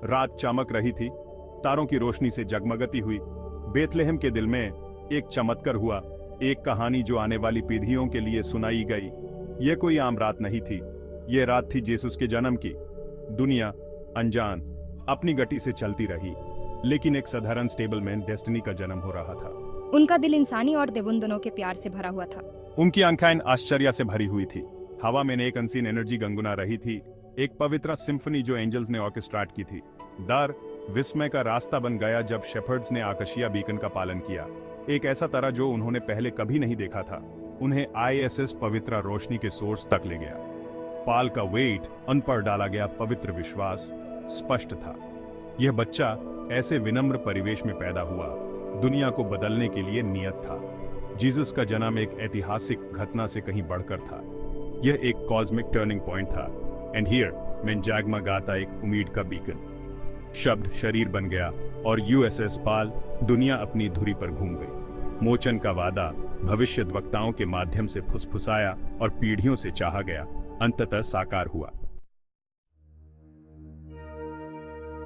रात चमक रही थी, तारों की रोशनी से जगमगती हुई। बेथलेहम के दिल में एक चमत्कार हुआ, एक कहानी जो आने वाली पीढ़ियों के लिए सुनाई गई। यह कोई आम रात नहीं थी, यह रात थी यीशु के जन्म की। दुनिया अनजान अपनी गति से चलती रही, लेकिन एक साधारण स्टेबल में डेस्टिनी का जन्म हो रहा था। उनका दिल इंसानी और देवुंदनों के प्यार से भरा हुआ था। उनकी आंखें आश्चर्य से भरी हुई थी। हवा में एक अनसीन एनर्जी गंगुना रही थी, एक पवित्र सिम्फनी जो एंजल्स ने ऑर्केस्ट्रेट की थी। डर विस्मय का रास्ता बन गया जब शेफर्ड्स ने आकाशीय बीकन का पालन किया, एक ऐसा तारा जो उन्होंने पहले कभी नहीं देखा था। उन्हें ISS पवित्र रोशनी के सोर्स तक ले गया। पाल का वेट उन पर डाला गया पवित्र विश्वास स्पष्ट था। यह बच्चा ऐसे विनम्र परिवेश में पैदा हुआ, दुनिया को बदलने के लिए नियत था। जीसस का जन्म एक ऐतिहासिक घटना से कहीं बढ़कर था। यह एक कॉस्मिक टर्निंग पॉइंट था। एंड हियर मैं जगमगाता एक उम्मीद का बीकन। शब्द शरीर बन गया और USS पाल दुनिया अपनी धुरी पर घूम गई। मोचन का वादा भविष्यद्वक्ताओं के माध्यम से फुसफुसाया और पीढ़ियों से चाहा गया, अंततः साकार हुआ।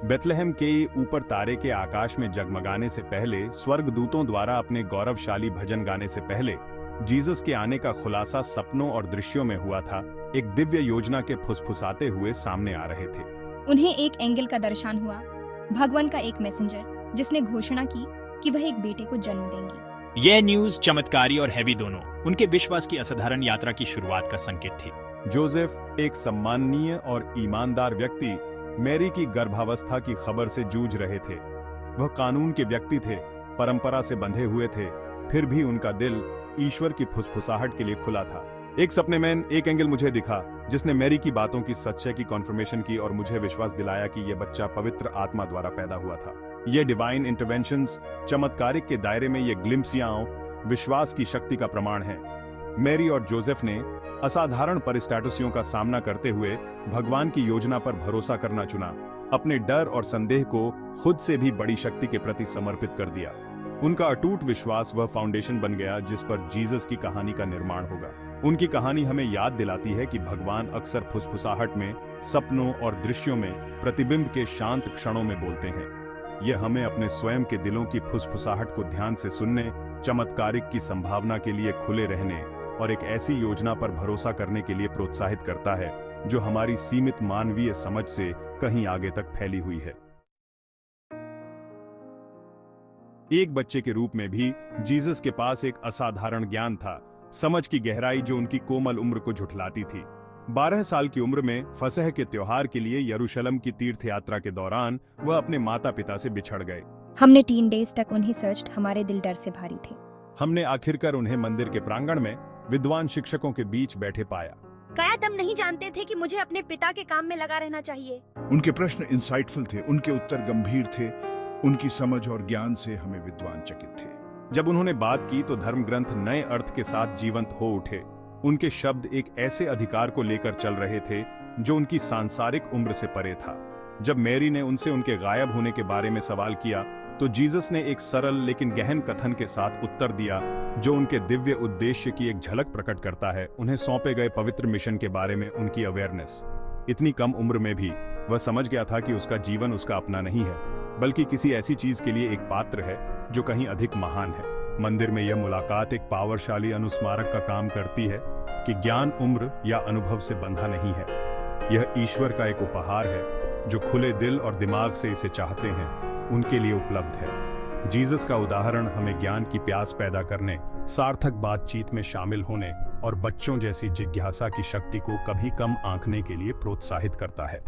बेथलेहम के ऊपर तारे के आकाश में जगमगाने से पहले, स्वर्गदूतों द्वारा अपने गौरवशाली भजन गाने से पहले, जीसस के आने का खुलासा सपनों और दृश्यों में हुआ था। एक दिव्य योजना के फुसफुसाते हुए सामने आ रहे थे। उन्हें एक एंगल का दर्शन हुआ, भगवान का एक मैसेंजर जिसने घोषणा की कि वह एक बेटे को जन्म देंगे। यह न्यूज चमत्कारी और हैवी दोनों उनके विश्वास की असाधारण यात्रा की शुरुआत का संकेत थी। जोसेफ एक सम्माननीय और ईमानदार व्यक्ति मैरी की गर्भावस्था की खबर से जूझ रहे थे। वह कानून के व्यक्ति थे, परंपरा से बंधे हुए थे, फिर भी उनका दिल ईश्वर की फुसफुसाहट के लिए खुला था। एक सपने में एक एंगल मुझे दिखा जिसने मैरी की बातों की सच्चाई की कॉन्फर्मेशन की और मुझे विश्वास दिलाया कि यह बच्चा पवित्र आत्मा द्वारा पैदा हुआ था। ये डिवाइन इंटरवेंशंस, चमत्कारिक के दायरे में ये ग्लिम्सियां विश्वास की शक्ति का प्रमाण है। मैरी और जोसेफ ने असाधारण परिस्थितियों का सामना करते हुए भगवान की योजना पर भरोसा करना चुना, अपने डर और संदेह को खुद से भी बड़ी शक्ति के प्रति समर्पित कर दिया। उनका अटूट विश्वास वह फाउंडेशन बन गया जिस पर जीसस की कहानी का निर्माण होगा। उनकी कहानी हमें याद दिलाती है कि भगवान अक्सर फुसफुसाहट में, सपनों और दृश्यों में प्रतिबिंब के शांत क्षणों में बोलते हैं। यह हमें अपने स्वयं के दिलों की फुसफुसाहट को ध्यान से सुनने, चमत्कारिक की संभावना के लिए खुले रहने और एक ऐसी योजना पर भरोसा करने के लिए प्रोत्साहित करता है जो हमारी सीमित मानवीय समझ से कहीं आगे तक फैली हुई है। एक बच्चे के रूप में भी जीसस के पास एक असाधारण ज्ञान था, समझ की गहराई जो उनकी कोमल उम्र को झुठलाती थी। 12 साल की उम्र में फसह के त्योहार के लिए यरूशलेम की तीर्थ यात्रा के दौरान वह अपने माता पिता से बिछड़ गए। हमने 3 डेज तक उन्हें सर्च, हमारे दिल डर से भारी थे। हमने आखिरकार उन्हें मंदिर के प्रांगण में विद्वान शिक्षकों के बीच बैठे पाया। क्या तुम नहीं जानते थे कि मुझे अपने पिता के काम में लगा रहना चाहिए? उनके प्रश्न इंसाइटफुल थे, उनके उत्तर गंभीर थे, उनकी समझ और ज्ञान से हमें विद्वान चकित थे। जब उन्होंने बात की तो धर्म ग्रंथ नए अर्थ के साथ जीवंत हो उठे। उनके शब्द एक ऐसे अधिकार को लेकर चल रहे थे जो उनकी सांसारिक उम्र से परे था। जब मैरी ने उनसे उनके गायब होने के बारे में सवाल किया तो जीसस ने एक सरल लेकिन गहन कथन के साथ उत्तर दिया जो उनके दिव्य उद्देश्य की एक झलक प्रकट करता है। उन्हें सौंपे गए पवित्र मिशन के बारे में उनकी अवेयरनेस। इतनी कम उम्र में भी वह समझ गया था कि उसका जीवन उसका अपना नहीं है, बल्कि किसी ऐसी चीज के लिए एक पात्र है जो कहीं अधिक महान है। मंदिर में यह मुलाकात एक पावरशाली अनुस्मारक का काम करती है कि ज्ञान उम्र या अनुभव से बंधा नहीं है। यह ईश्वर का एक उपहार है जो खुले दिल और दिमाग से इसे चाहते हैं उनके लिए उपलब्ध है। जीसस का उदाहरण हमें ज्ञान की प्यास पैदा करने, सार्थक बातचीत में शामिल होने और बच्चों जैसी जिज्ञासा की शक्ति को कभी कम आंकने के लिए प्रोत्साहित करता है।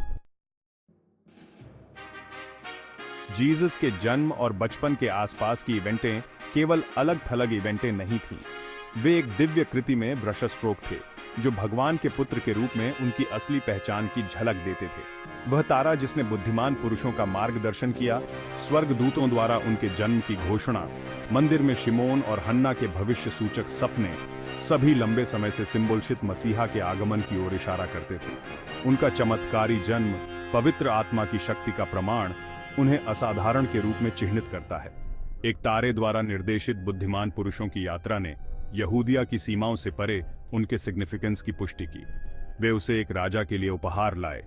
जीसस के जन्म और बचपन के आसपास की इवेंटें केवल अलग थलग इवेंटें नहीं थीं। वे एक दिव्य कृति में ब्रश स्ट्रोक थे जो भगवान के पुत्र के रूप में उनकी असली पहचान की झलक देते थे। वह तारा जिसने बुद्धिमान पुरुषों का मार्गदर्शन किया, स्वर्गदूतों द्वारा उनके जन्म की घोषणा, मंदिर में शिमोन और हन्ना के भविष्य सूचक सपने, सभी लंबे समय से सिंबोलशित मसीहा के आगमन की ओर इशारा करते थे। उनका चमत्कारी जन्म, पवित्र आत्मा की शक्ति का प्रमाण, उन्हें असाधारण के रूप में चिह्नित करता है। एक तारे द्वारा निर्देशित बुद्धिमान पुरुषों की यात्रा ने यहूदिया की सीमाओं से परे उनके सिग्निफिकेंस की पुष्टि की। वे उसे एक राजा के लिए उपहार लाए,